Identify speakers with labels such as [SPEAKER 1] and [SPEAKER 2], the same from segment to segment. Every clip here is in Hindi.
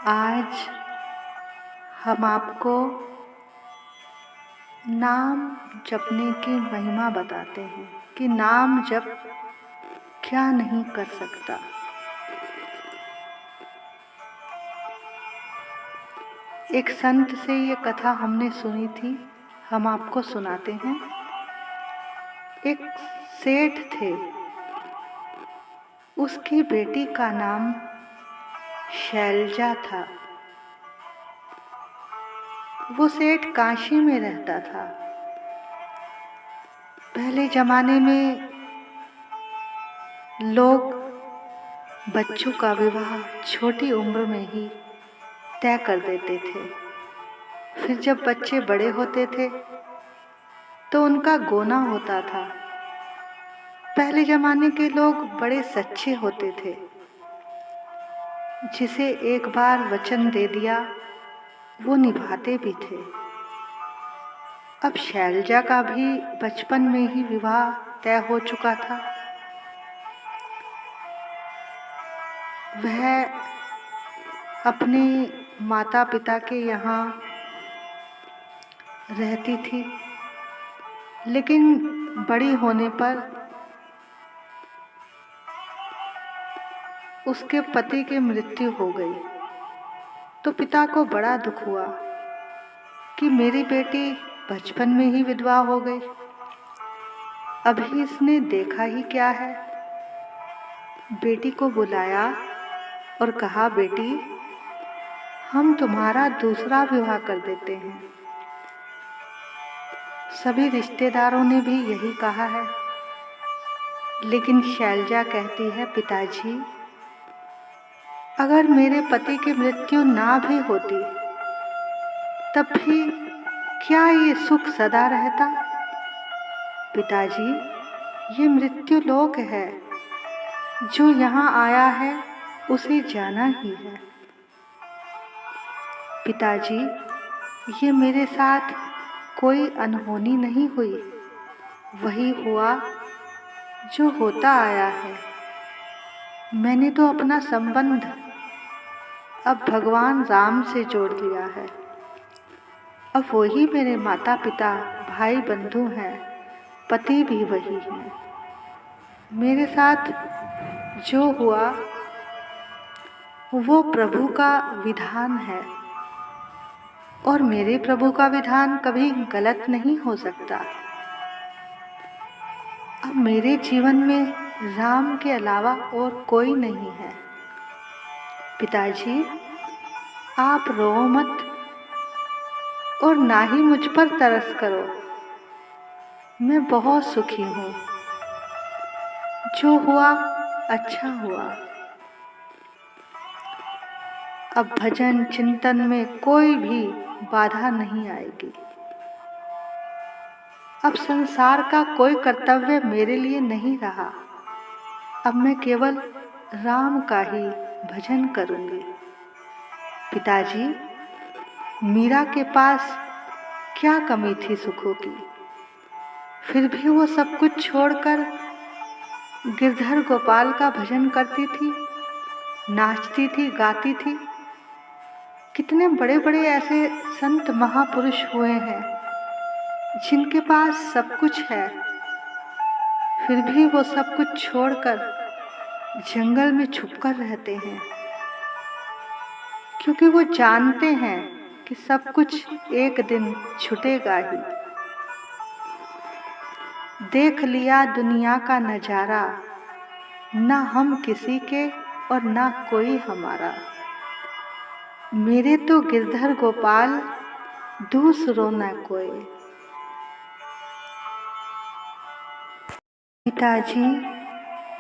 [SPEAKER 1] आज हम आपको नाम जपने की महिमा बताते हैं कि नाम जप क्या नहीं कर सकता। एक संत से ये कथा हमने सुनी थी, हम आपको सुनाते हैं। एक सेठ थे, उसकी बेटी का नाम शैलजा था। वो सेठ काशी में रहता था। पहले जमाने में लोग बच्चों का विवाह छोटी उम्र में ही तय कर देते थे। फिर जब बच्चे बड़े होते थे तो उनका गोना होता था। पहले जमाने के लोग बड़े सच्चे होते थे, जिसे एक बार वचन दे दिया वो निभाते भी थे। अब शैलजा का भी बचपन में ही विवाह तय हो चुका था। वह अपने माता पिता के यहाँ रहती थी, लेकिन बड़ी होने पर उसके पति की मृत्यु हो गई। तो पिता को बड़ा दुख हुआ कि मेरी बेटी बचपन में ही विधवा हो गई, अभी इसने देखा ही क्या है। बेटी को बुलाया और कहा, बेटी, हम तुम्हारा दूसरा विवाह कर देते हैं। सभी रिश्तेदारों ने भी यही कहा है, लेकिन शैलजा कहती है, पिताजी, अगर मेरे पति की मृत्यु ना भी होती तब भी क्या ये सुख सदा रहता? पिताजी, ये मृत्यु लोक है, जो यहाँ आया है उसे जाना ही है। पिताजी, ये मेरे साथ कोई अनहोनी नहीं हुई, वही हुआ जो होता आया है। मैंने तो अपना संबंध अब भगवान राम से जोड़ लिया है। अब वही मेरे माता पिता, भाई बंधु हैं, पति भी वही हैं। मेरे साथ जो हुआ वो प्रभु का विधान है, और मेरे प्रभु का विधान कभी गलत नहीं हो सकता। अब मेरे जीवन में राम के अलावा और कोई नहीं है। पिताजी, आप रो मत और ना ही मुझ पर तरस करो। मैं बहुत सुखी हूँ। जो हुआ अच्छा हुआ। अब भजन चिंतन में कोई भी बाधा नहीं आएगी। अब संसार का कोई कर्तव्य मेरे लिए नहीं रहा। अब मैं केवल राम का ही भजन करूंगी। पिताजी, मीरा के पास क्या कमी थी सुखों की, फिर भी वो सब कुछ छोड़कर गिरधर गोपाल का भजन करती थी, नाचती थी, गाती थी। कितने बड़े बड़े ऐसे संत महापुरुष हुए हैं जिनके पास सब कुछ है, फिर भी वो सब कुछ छोड़कर जंगल में छुपकर रहते हैं, क्योंकि वो जानते हैं कि सब कुछ एक दिन छूटेगा ही। देख लिया दुनिया का नजारा, ना हम किसी के और ना कोई हमारा। मेरे तो गिरधर गोपाल, दूसरों न कोई। पिताजी,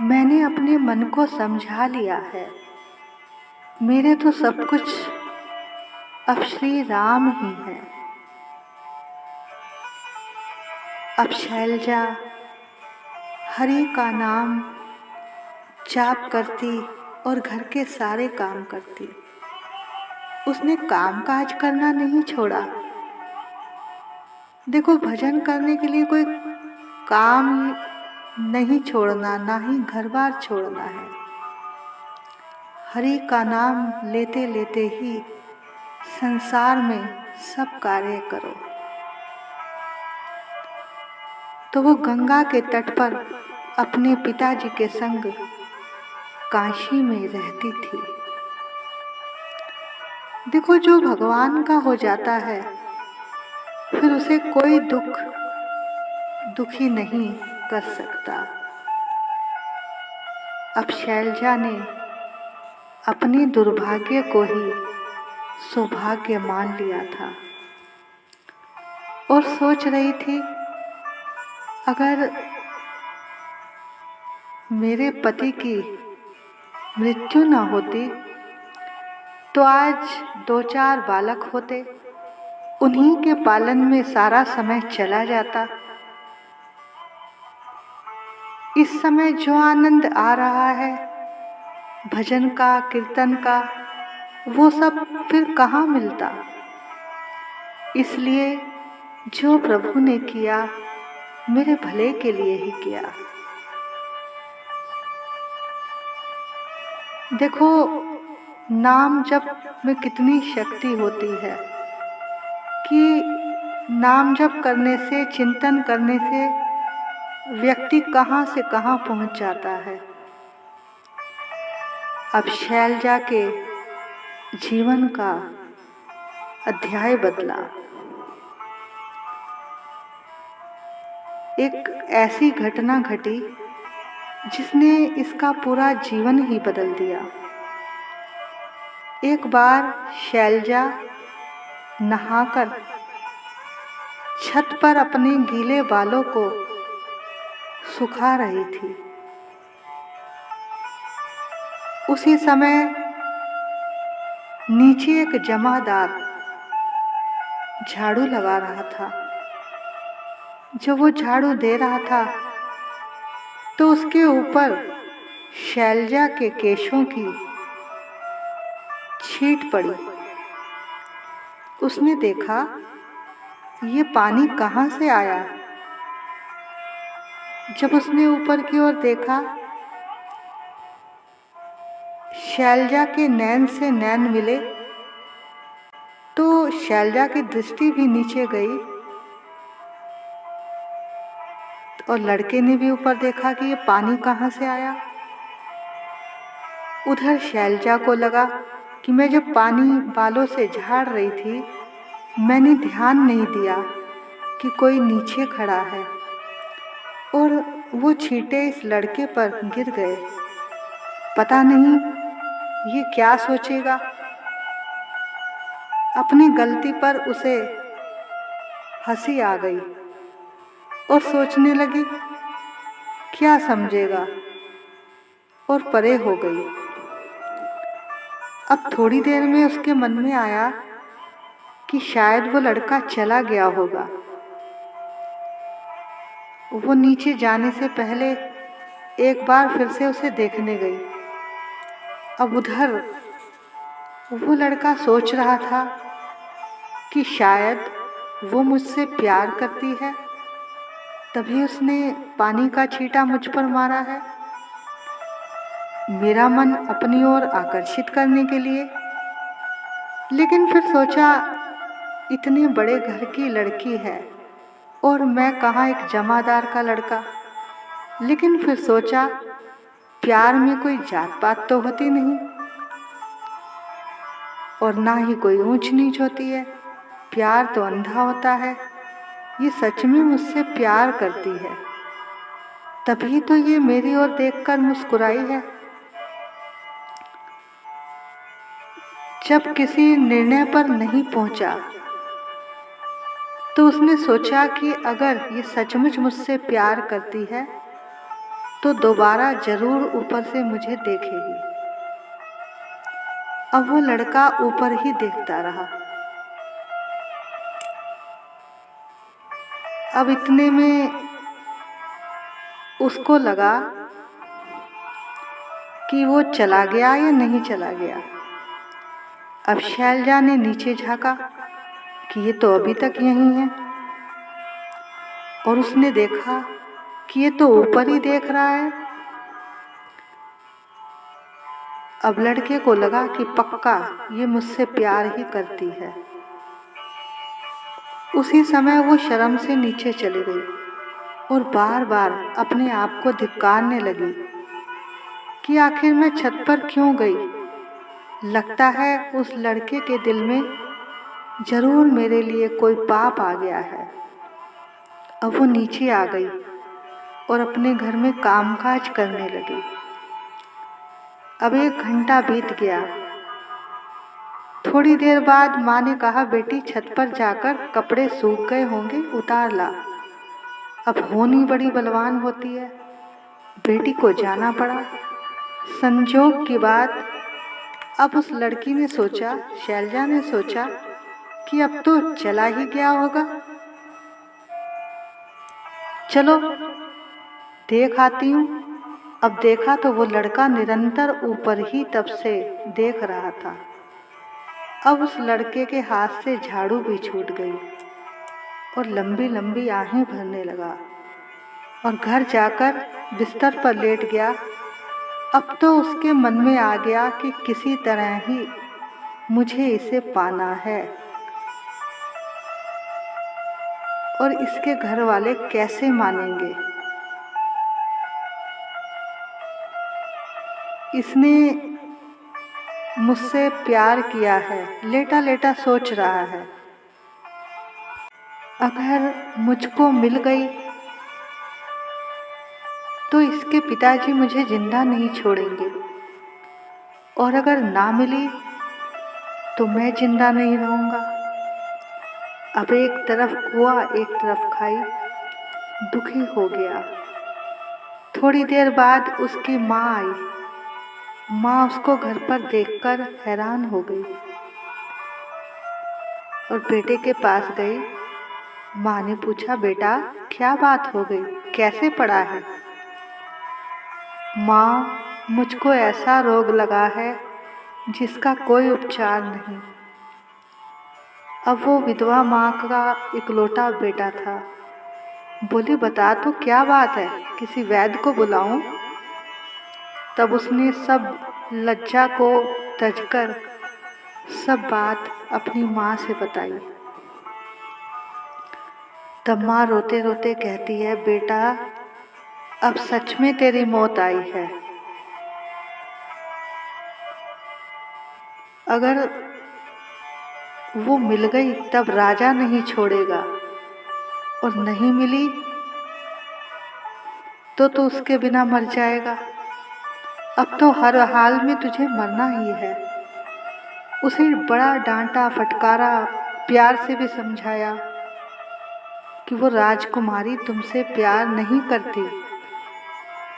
[SPEAKER 1] मैंने अपने मन को समझा लिया है। मेरे तो सब कुछ अब श्री राम ही हैं। अब शैलजा हरि का नाम जाप करती और घर के सारे काम करती। उसने काम काज करना नहीं छोड़ा। देखो, भजन करने के लिए कोई काम नहीं छोड़ना, ना ही घर बार छोड़ना है। हरि का नाम लेते लेते ही संसार में सब कार्य करो। तो वो गंगा के तट पर अपने पिताजी के संग काशी में रहती थी। देखो, जो भगवान का हो जाता है फिर उसे कोई दुखी नहीं कर सकता। अब शैलजा ने अपने दुर्भाग्य को ही सौभाग्य मान लिया था और सोच रही थी, अगर मेरे पति की मृत्यु न होती तो आज 2-4 बालक होते, उन्हीं के पालन में सारा समय चला जाता। इस समय जो आनंद आ रहा है भजन का, कीर्तन का, वो सब फिर कहाँ मिलता। इसलिए जो प्रभु ने किया मेरे भले के लिए ही किया। देखो, नाम जप में कितनी शक्ति होती है कि नाम जप करने से, चिंतन करने से व्यक्ति कहाँ से कहाँ पहुँच जाता है। अब शैलजा के जीवन का अध्याय बदला। एक ऐसी घटना घटी जिसने इसका पूरा जीवन ही बदल दिया। एक बार शैलजा नहाकर छत पर अपने गीले बालों को सुखा रही थी। उसी समय नीचे एक जमादार झाड़ू लगा रहा था। जब वो झाड़ू दे रहा था तो उसके ऊपर शैलजा के केशों की छींट पड़ी। उसने देखा, ये पानी कहाँ से आया। जब उसने ऊपर की ओर देखा, शैलजा के नैन से नैन मिले तो शैलजा की दृष्टि भी नीचे गई और लड़के ने भी ऊपर देखा कि ये पानी कहाँ से आया। उधर शैलजा को लगा कि मैं जब पानी बालों से झाड़ रही थी मैंने ध्यान नहीं दिया कि कोई नीचे खड़ा है और वो छींटे इस लड़के पर गिर गए। पता नहीं ये क्या सोचेगा। अपनी गलती पर उसे हंसी आ गई और सोचने लगी क्या समझेगा, और परे हो गई। अब थोड़ी देर में उसके मन में आया कि शायद वो लड़का चला गया होगा। वो नीचे जाने से पहले एक बार फिर से उसे देखने गई। अब उधर वो लड़का सोच रहा था कि शायद वो मुझसे प्यार करती है, तभी उसने पानी का छींटा मुझ पर मारा है, मेरा मन अपनी ओर आकर्षित करने के लिए। लेकिन फिर सोचा, इतने बड़े घर की लड़की है और मैं कहाँ एक जमादार का लड़का। लेकिन फिर सोचा, प्यार में कोई जात पात तो होती नहीं और ना ही कोई ऊंच नीच होती है। प्यार तो अंधा होता है। ये सच में मुझसे प्यार करती है, तभी तो ये मेरी ओर देखकर मुस्कुराई है। जब किसी निर्णय पर नहीं पहुंचा तो उसने सोचा कि अगर ये सचमुच मुझसे प्यार करती है तो दोबारा जरूर ऊपर से मुझे देखेगी। अब वो लड़का ऊपर ही देखता रहा। अब इतने में उसको लगा कि वो चला गया या नहीं चला गया। अब शैलजा ने नीचे झांका कि ये तो अभी तक यहीं है, और उसने देखा कि ये तो ऊपर ही देख रहा है। अब लड़के को लगा कि पक्का ये मुझसे प्यार ही करती है। उसी समय वो शर्म से नीचे चली गई और बार बार अपने आप को धिक्कारने लगी कि आखिर मैं छत पर क्यों गई। लगता है उस लड़के के दिल में जरूर मेरे लिए कोई पाप आ गया है। अब वो नीचे आ गई और अपने घर में कामकाज करने लगी। अब 1 घंटा बीत गया। थोड़ी देर बाद माँ ने कहा, बेटी छत पर जाकर कपड़े सूख गए होंगे, उतार ला। अब होनी बड़ी बलवान होती है, बेटी को जाना पड़ा। संजोग की बात, अब उस लड़की ने सोचा, शैलजा ने सोचा कि अब तो चला ही गया होगा, चलो देख आती हूँ। अब देखा तो वो लड़का निरंतर ऊपर ही तब से देख रहा था। अब उस लड़के के हाथ से झाड़ू भी छूट गई और लंबी लंबी आहें भरने लगा और घर जाकर बिस्तर पर लेट गया। अब तो उसके मन में आ गया कि किसी तरह ही मुझे इसे पाना है और इसके घर वाले कैसे मानेंगे। इसने मुझसे प्यार किया है, लेटा लेटा सोच रहा है, अगर मुझको मिल गई तो इसके पिताजी मुझे जिंदा नहीं छोड़ेंगे और अगर ना मिली तो मैं जिंदा नहीं रहूँगा। अब एक तरफ कुआं एक तरफ खाई, दुखी हो गया। थोड़ी देर बाद उसकी माँ आई। माँ उसको घर पर देखकर हैरान हो गई और बेटे के पास गई। माँ ने पूछा, बेटा क्या बात हो गई, कैसे पड़ा है? माँ, मुझको ऐसा रोग लगा है जिसका कोई उपचार नहीं। अब वो विधवा माँ का इकलौता बेटा था। बोली, बता तो क्या बात है, किसी वैद्य को बुलाऊं? तब उसने सब लज्जा को तजकर सब बात अपनी माँ से बताई। तब माँ रोते रोते कहती है, बेटा अब सच में तेरी मौत आई है। अगर वो मिल गई तब राजा नहीं छोड़ेगा और नहीं मिली तो तू उसके बिना मर जाएगा। अब तो हर हाल में तुझे मरना ही है। उसे बड़ा डांटा, फटकारा, प्यार से भी समझाया कि वो राजकुमारी तुमसे प्यार नहीं करती,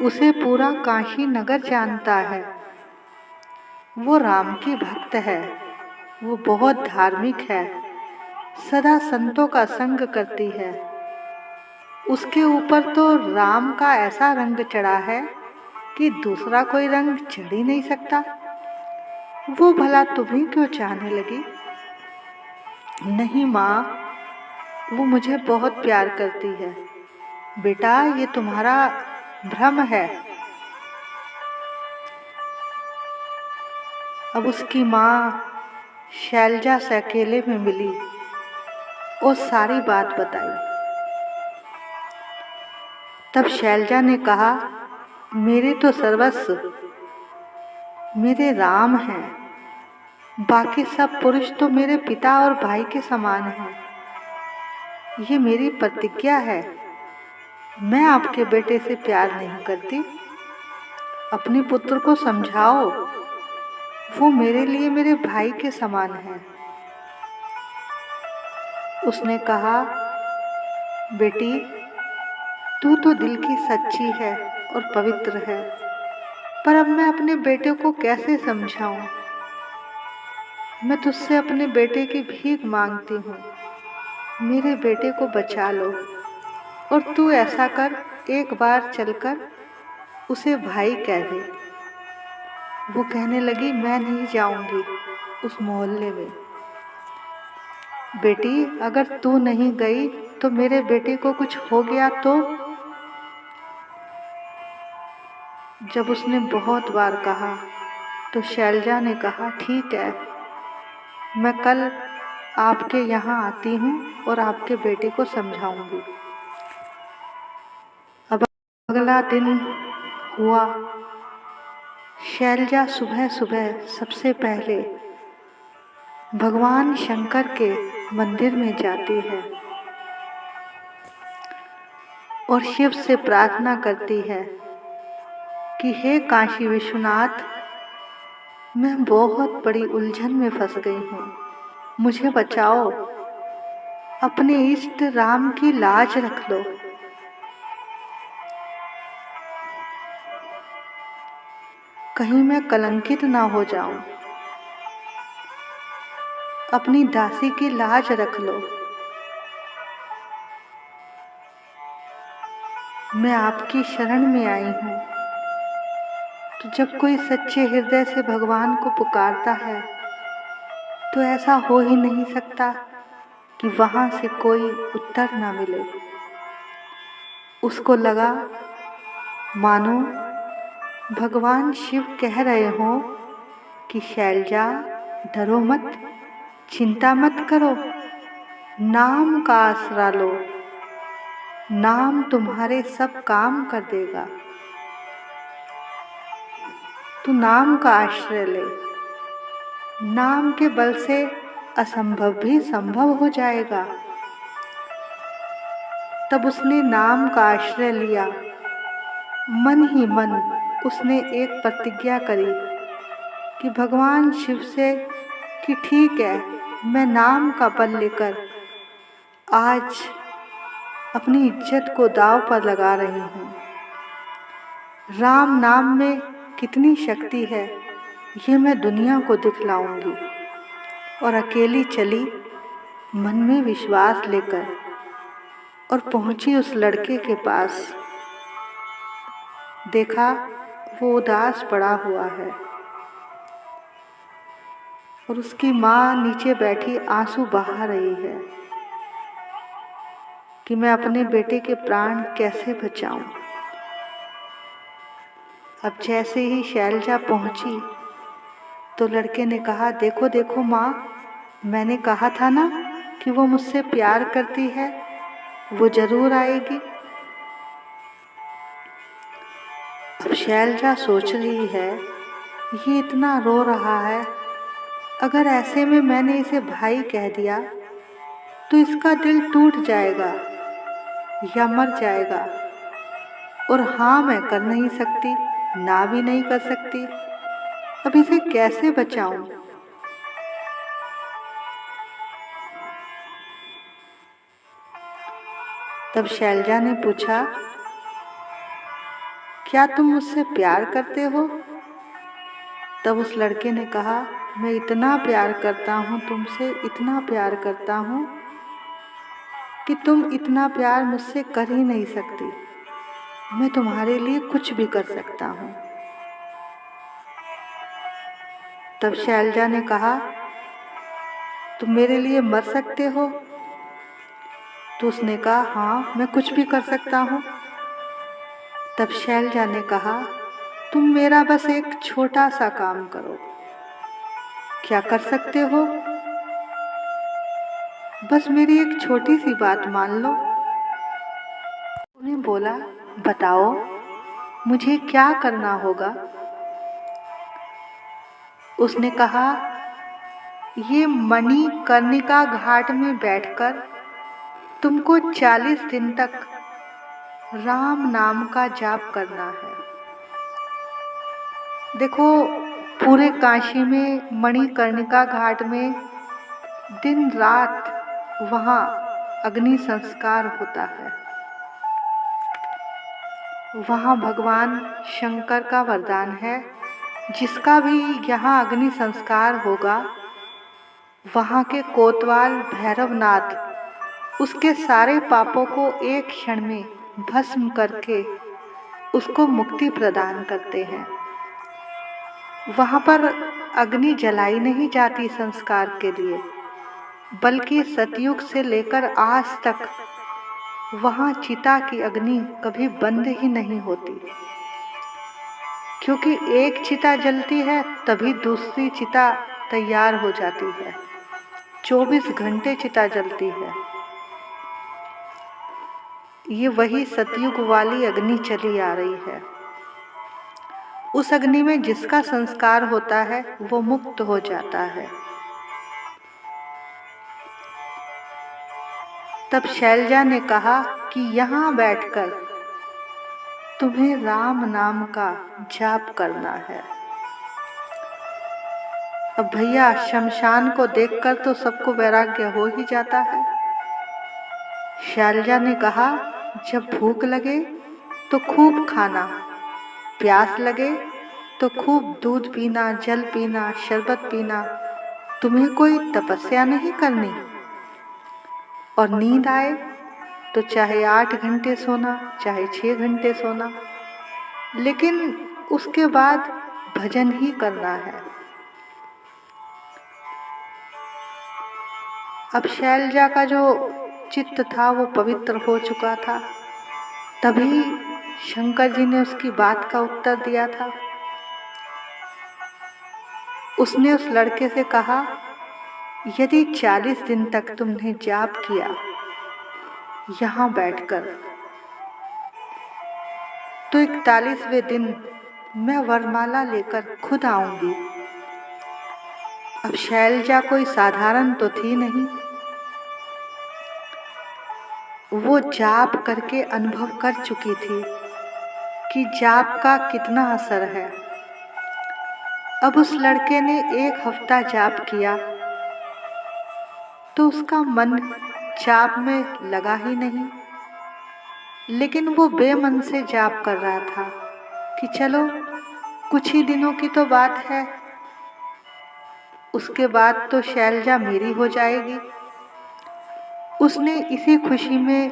[SPEAKER 1] उसे पूरा काशी नगर जानता है। वो राम की भक्त है, वो बहुत धार्मिक है, सदा संतों का संग करती है। उसके ऊपर तो राम का ऐसा रंग चढ़ा है कि दूसरा कोई रंग चढ़ ही नहीं सकता। वो भला तुम्हें क्यों चाहने लगी? नहीं माँ, वो मुझे बहुत प्यार करती है। बेटा ये तुम्हारा भ्रम है। अब उसकी माँ शैलजा से अकेले में मिली और सारी बात बताई। तब शैलजा ने कहा, मेरे तो सर्वस्व मेरे राम हैं, बाकी सब पुरुष तो मेरे पिता और भाई के समान हैं। ये मेरी प्रतिज्ञा है, मैं आपके बेटे से प्यार नहीं करती। अपने पुत्र को समझाओ, वो मेरे लिए मेरे भाई के समान है। उसने कहा, बेटी तू तो दिल की सच्ची है और पवित्र है, पर अब मैं अपने बेटे को कैसे समझाऊं? मैं तुझसे अपने बेटे की भीख मांगती हूँ, मेरे बेटे को बचा लो। और तू ऐसा कर, एक बार चलकर उसे भाई कह दे। वो कहने लगी, मैं नहीं जाऊंगी उस मोहल्ले में। बेटी अगर तू नहीं गई तो मेरे बेटे को कुछ हो गया तो? जब उसने बहुत बार कहा तो शैलजा ने कहा, ठीक है, मैं कल आपके यहाँ आती हूँ और आपके बेटे को समझाऊंगी। अब अगला दिन हुआ। शैलजा सुबह सुबह सबसे पहले भगवान शंकर के मंदिर में जाती है और शिव से प्रार्थना करती है कि हे काशी विश्वनाथ, मैं बहुत बड़ी उलझन में फंस गई हूँ, मुझे बचाओ, अपने इष्ट राम की लाज रख लो। कहीं मैं कलंकित ना हो जाऊं, अपनी दासी की लाज रख लो। मैं आपकी शरण में आई हूँ। तो जब कोई सच्चे हृदय से भगवान को पुकारता है तो ऐसा हो ही नहीं सकता कि वहाँ से कोई उत्तर ना मिले। उसको लगा मानो भगवान शिव कह रहे हो कि शैलजा, डरो मत, चिंता मत करो, नाम का आसरा लो, नाम तुम्हारे सब काम कर देगा। तू नाम का आश्रय ले, नाम के बल से असंभव भी संभव हो जाएगा। तब उसने नाम का आश्रय लिया। मन ही मन उसने एक प्रतिज्ञा करी कि भगवान शिव से कि ठीक है, मैं नाम का बल लेकर आज अपनी इज्जत को दांव पर लगा रही हूँ। राम नाम में कितनी शक्ति है ये मैं दुनिया को दिखलाऊंगी। और अकेली चली मन में विश्वास लेकर और पहुंची उस लड़के के पास। देखा वो उदास पड़ा हुआ है और उसकी माँ नीचे बैठी आंसू बहा रही है कि मैं अपने बेटे के प्राण कैसे बचाऊं। अब जैसे ही शैलजा पहुंची तो लड़के ने कहा, देखो देखो माँ, मैंने कहा था ना कि वो मुझसे प्यार करती है, वो जरूर आएगी। अब शैलजा सोच रही है, ये इतना रो रहा है, अगर ऐसे में मैंने इसे भाई कह दिया तो इसका दिल टूट जाएगा या मर जाएगा। और हाँ, मैं कर नहीं सकती, ना भी नहीं कर सकती। अब इसे कैसे बचाऊं? तब शैलजा ने पूछा, क्या तुम मुझसे प्यार करते हो? तब उस लड़के ने कहा, मैं इतना प्यार करता हूँ तुमसे, इतना प्यार करता हूँ कि तुम इतना प्यार मुझसे कर ही नहीं सकती। मैं तुम्हारे लिए कुछ भी कर सकता हूँ। तब शैलजा ने कहा, तुम मेरे लिए मर सकते हो? तो उसने कहा, हाँ, मैं कुछ भी कर सकता हूँ। तब शैलजा ने कहा, तुम मेरा बस एक छोटा सा काम करो। क्या कर सकते हो? बस मेरी एक छोटी सी बात मान लो। उन्हें बोला, बताओ मुझे क्या करना होगा? उसने कहा, ये मणिकर्णिका घाट में बैठकर तुमको 40 दिन तक राम नाम का जाप करना है। देखो, पूरे काशी में मणिकर्णिका घाट में दिन रात वहाँ अग्नि संस्कार होता है। वहाँ भगवान शंकर का वरदान है, जिसका भी यहाँ अग्नि संस्कार होगा, वहाँ के कोतवाल भैरवनाथ उसके सारे पापों को एक क्षण में भस्म करके उसको मुक्ति प्रदान करते हैं। वहाँ पर अग्नि जलाई नहीं जाती संस्कार के लिए, बल्कि सतयुग से लेकर आज तक वहाँ चिता की अग्नि कभी बंद ही नहीं होती। क्योंकि एक चिता जलती है तभी दूसरी चिता तैयार हो जाती है। 24 घंटे चिता जलती है। ये वही सतयुग वाली अग्नि चली आ रही है। उस अग्नि में जिसका संस्कार होता है वो मुक्त हो जाता है। तब शैलजा ने कहा कि यहाँ बैठकर तुम्हें राम नाम का जाप करना है। अब भैया, शमशान को देखकर तो सबको वैराग्य हो ही जाता है। शैलजा ने कहा, जब भूख लगे तो खूब खाना, प्यास लगे तो खूब दूध पीना, जल पीना, शरबत पीना। तुम्हें कोई तपस्या नहीं करनी। और नींद आए तो चाहे 8 घंटे सोना, चाहे 6 घंटे सोना, लेकिन उसके बाद भजन ही करना है। अब शैलजा का जो चित्त था वो पवित्र हो चुका था। तभी शंकर जी ने उसकी बात का उत्तर दिया था। उसने उस लड़के से कहा, यदि 40 दिन तक तुमने जाप किया यहाँ बैठकर, तो 41वें दिन मैं वरमाला लेकर खुद आऊंगी। अब शैलजा कोई साधारण तो थी नहीं। वो जाप करके अनुभव कर चुकी थी कि जाप का कितना असर है। अब उस लड़के ने 1 हफ्ता जाप किया तो उसका मन जाप में लगा ही नहीं, लेकिन वो बेमन से जाप कर रहा था कि चलो कुछ ही दिनों की तो बात है, उसके बाद तो शैलजा मेरी हो जाएगी। उसने इसी खुशी में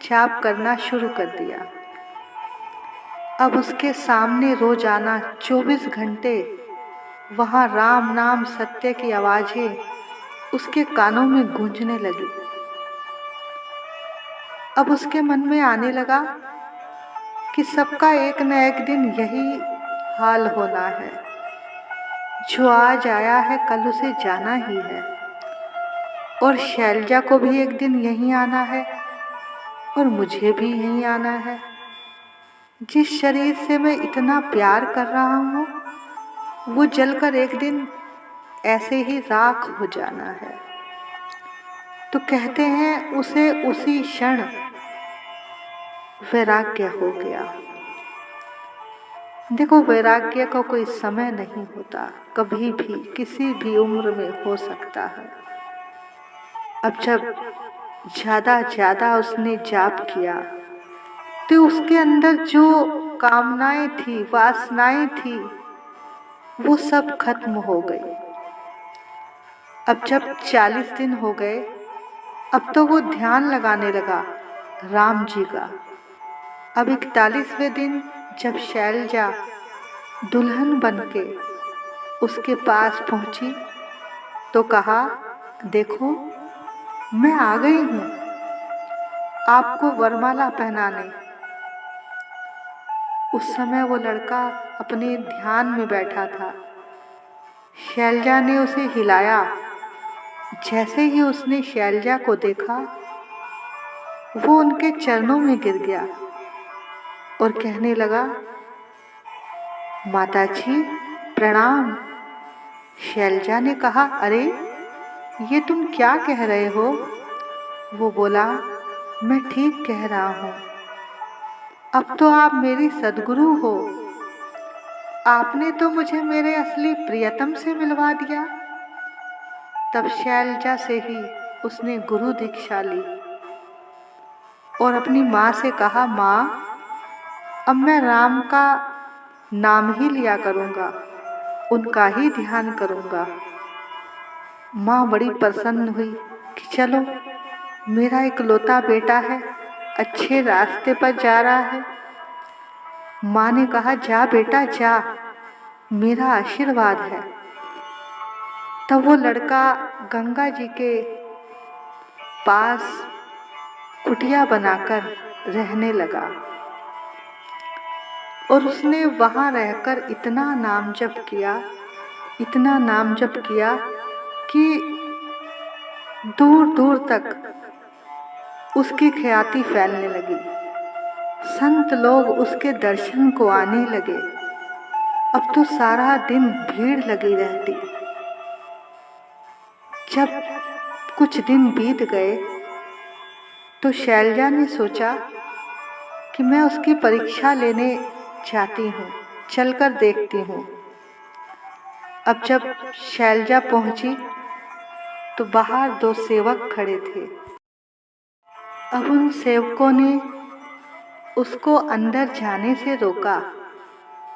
[SPEAKER 1] जाप करना शुरू कर दिया। अब उसके सामने रोजाना 24 घंटे वहाँ राम नाम सत्य की आवाजें उसके कानों में गूंजने लगी। अब उसके मन में आने लगा कि सबका एक न एक दिन यही हाल होना है। जो आज आया है कल उसे जाना ही है, और शैलजा को भी एक दिन यहीं आना है और मुझे भी यहीं आना है। जिस शरीर से मैं इतना प्यार कर रहा हूँ वो जलकर एक दिन ऐसे ही राख हो जाना है। तो कहते हैं उसे उसी क्षण वैराग्य हो गया। देखो, वैराग्य का कोई समय नहीं होता, कभी भी किसी भी उम्र में हो सकता है। अब जब ज्यादा उसने जाप किया तो उसके अंदर जो कामनाएं थी, वासनाएं थी, वो सब खत्म हो गई। अब जब 40 दिन हो गए, अब तो वो ध्यान लगाने लगा राम जी का। अब 41वें दिन जब शैलजा दुल्हन बनके उसके पास पहुंची तो कहा, देखो मैं आ गई हूँ आपको वरमाला पहनाने। उस समय वो लड़का अपने ध्यान में बैठा था। शैलजा ने उसे हिलाया। जैसे ही उसने शैलजा को देखा वो उनके चरणों में गिर गया और कहने लगा, माता जी प्रणाम। शैलजा ने कहा, अरे ये तुम क्या कह रहे हो? वो बोला, मैं ठीक कह रहा हूँ। अब तो आप मेरी सद्गुरु हो। आपने तो मुझे मेरे असली प्रियतम से मिलवा दिया। तब शैलजा से ही उसने गुरु दीक्षा ली और अपनी माँ से कहा, माँ अब मैं राम का नाम ही लिया करूँगा, उनका ही ध्यान करूँगा। माँ बड़ी प्रसन्न हुई कि चलो मेरा इकलौता बेटा है, अच्छे रास्ते पर जा रहा है। माँ ने कहा, जा बेटा जा, मेरा आशीर्वाद है। तब वो लड़का गंगा जी के पास कुटिया बनाकर रहने लगा। और उसने वहाँ रहकर इतना नाम जप किया, इतना नाम जप किया कि दूर दूर तक उसकी ख्याति फैलने लगी। संत लोग उसके दर्शन को आने लगे। अब तो सारा दिन भीड़ लगी रहती। जब कुछ दिन बीत गए तो शैलजा ने सोचा कि मैं उसकी परीक्षा लेने जाती हूँ, चलकर देखती हूँ। अब जब शैलजा पहुंची तो बाहर 2 सेवक खड़े थे। अब उन सेवकों ने उसको अंदर जाने से रोका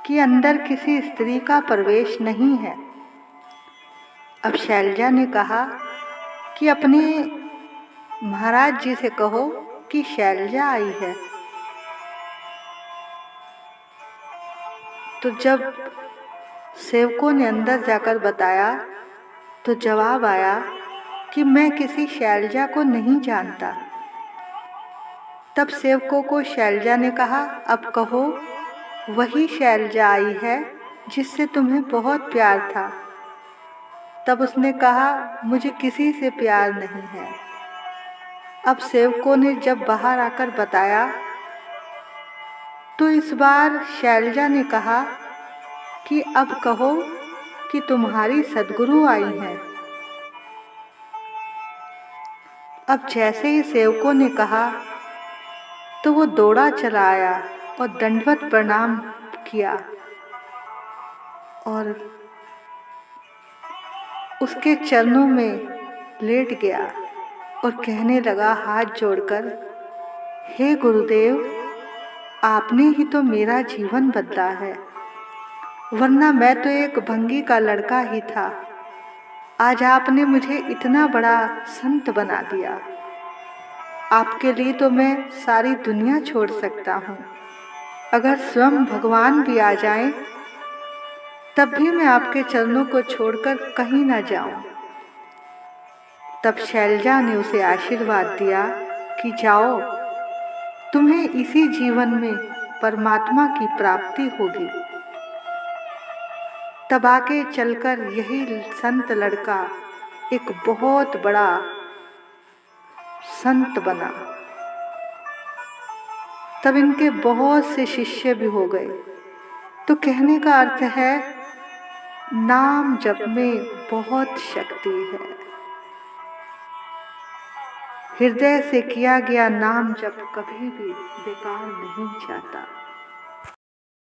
[SPEAKER 1] कि अंदर किसी स्त्री का प्रवेश नहीं है। अब शैलजा ने कहा कि अपने महाराज जी से कहो कि शैलजा आई है। तो जब सेवकों ने अंदर जाकर बताया तो जवाब आया कि मैं किसी शैलजा को नहीं जानता। तब सेवकों को शैलजा ने कहा, अब कहो वही शैलजा आई है जिससे तुम्हें बहुत प्यार था। तब उसने कहा, मुझे किसी से प्यार नहीं है। अब सेवकों ने जब बाहर आकर बताया तो इस बार शैलजा ने कहा कि अब कहो कि तुम्हारी सद्गुरु आई हैं। अब जैसे ही सेवकों ने कहा तो वो दौड़ा चला आया और दंडवत प्रणाम किया और उसके चरणों में लेट गया और कहने लगा हाथ जोड़कर, हे गुरुदेव, आपने ही तो मेरा जीवन बदला है, वरना मैं तो एक भंगी का लड़का ही था। आज आपने मुझे इतना बड़ा संत बना दिया। आपके लिए तो मैं सारी दुनिया छोड़ सकता हूँ। अगर स्वयं भगवान भी आ जाएं, तब भी मैं आपके चरणों को छोड़कर कहीं ना जाऊं। तब शैलजा ने उसे आशीर्वाद दिया कि जाओ, तुम्हें इसी जीवन में परमात्मा की प्राप्ति होगी। तब आगे चलकर यही संत लड़का एक बहुत बड़ा संत बना। तब इनके बहुत से शिष्य भी हो गए। तो कहने का अर्थ है, नाम जप में बहुत शक्ति है। हृदय से किया गया नाम जप कभी भी बेकार नहीं जाता।